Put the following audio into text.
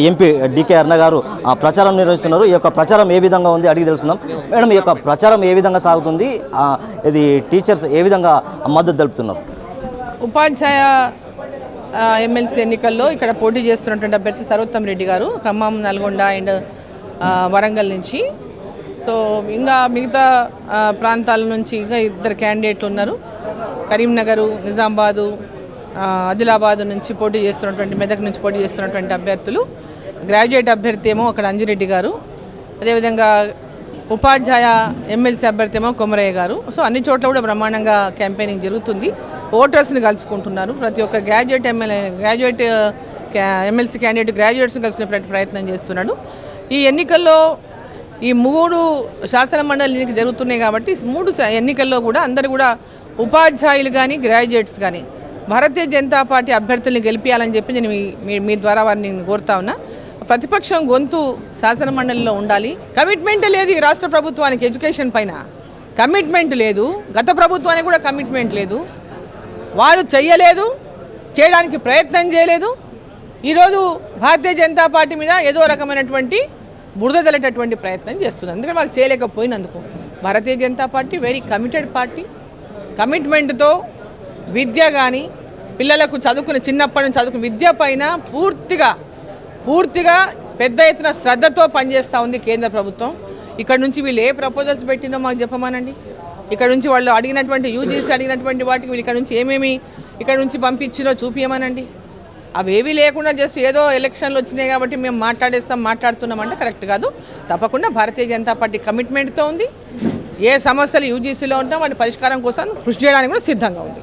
MP decay అరుణ గారు ప్రచారం నిర్వహిస్తున్నారు. ఈ యొక్క ప్రచారం ఏ విధంగా ఉంది అడిగి తెలుసుకుందాం. మేడం, ఈ యొక్క ప్రచారం ఏ విధంగా సాగుతుంది, ఇది టీచర్స్ ఏ విధంగా మద్దతు తెలుపుతున్నారు? ఉపాధ్యాయ ఎమ్మెల్సీ ఎన్నికల్లో ఇక్కడ పోటీ చేస్తున్నటువంటి అభ్యర్థి సర్వోత్తమ్ రెడ్డి గారు ఖమ్మం, నల్గొండ అండ్ వరంగల్ నుంచి. సో ఇంకా మిగతా ప్రాంతాల నుంచి ఇంకా 2 క్యాండిడేట్లు ఉన్నారు. కరీంనగరు, నిజామాబాదు, ఆదిలాబాద్ నుంచి పోటీ చేస్తున్నటువంటి, మెదక్ నుంచి పోటీ చేస్తున్నటువంటి అభ్యర్థులు. గ్రాడ్యుయేట్ అభ్యర్థి ఏమో అక్కడ అంజిరెడ్డి గారు, అదేవిధంగా ఉపాధ్యాయ ఎమ్మెల్సీ అభ్యర్థి ఏమో కొమరయ్య గారు. సో అన్ని చోట్ల కూడా బ్రహ్మాండంగా క్యాంపెయినింగ్ జరుగుతుంది. ఓటర్స్ని కలుసుకుంటున్నారు. ప్రతి ఒక్క గ్రాడ్యుయేట్ ఎమ్మెల్సీ క్యాండిడేట్ గ్రాడ్యుయేట్స్ని కలుసుకునే ప్రయత్నం చేస్తున్నాడు. ఈ ఎన్నికల్లో ఈ 3 శాసన మండలి ఎన్నికలు జరుగుతున్నాయి కాబట్టి 3 ఎన్నికల్లో కూడా అందరూ కూడా ఉపాధ్యాయులు కానీ గ్రాడ్యుయేట్స్ కానీ భారతీయ జనతా పార్టీ అభ్యర్థుల్ని గెలిపించాలని చెప్పి నేను మీ ద్వారా వారిని కోరుతా ఉన్నా. ప్రతిపక్షం గొంతు శాసన మండలిలో ఉండాలి. కమిట్మెంట్ లేదు ఈ రాష్ట్ర ప్రభుత్వానికి, ఎడ్యుకేషన్ పైన కమిట్మెంట్ లేదు. గత ప్రభుత్వానికి కూడా కమిట్మెంట్ లేదు. వారు చేయలేదు, చేయడానికి ప్రయత్నం చేయలేదు. ఈరోజు భారతీయ జనతా పార్టీ మీద ఏదో రకమైనటువంటి బురద తల్లేటటువంటి ప్రయత్నం చేస్తుంది. అందుకని వాళ్ళు చేయలేకపోయినందుకు. Bharatiya Janata Party very committed party. కమిట్మెంట్తో విద్య కానీ పిల్లలకు చిన్నప్పటి నుంచి చదువుకున్న విద్య పైన పూర్తిగా పెద్ద ఎత్తున శ్రద్ధతో పనిచేస్తూ ఉంది కేంద్ర ప్రభుత్వం. ఇక్కడ నుంచి వీళ్ళు ఏ ప్రపోజల్స్ పెట్టినో మాకు చెప్పమానండి. ఇక్కడ నుంచి వాళ్ళు అడిగినటువంటి యూజీసీ అడిగినటువంటి వాటికి వీళ్ళు ఇక్కడ నుంచి ఏమేమి ఇక్కడ నుంచి పంపించినో చూపించమనండి. అవేవి లేకుండా జస్ట్ ఏదో ఎలక్షన్లు వచ్చినాయి కాబట్టి మేము మాట్లాడుతున్నామంటే కరెక్ట్ కాదు. తప్పకుండా భారతీయ జనతా పార్టీ కమిట్మెంట్తో ఉంది. ఏ సమస్యలు యూజీసీలో ఉంటాం వాటి పరిష్కారం కోసం కృషి చేయడానికి కూడా సిద్ధంగా ఉంది.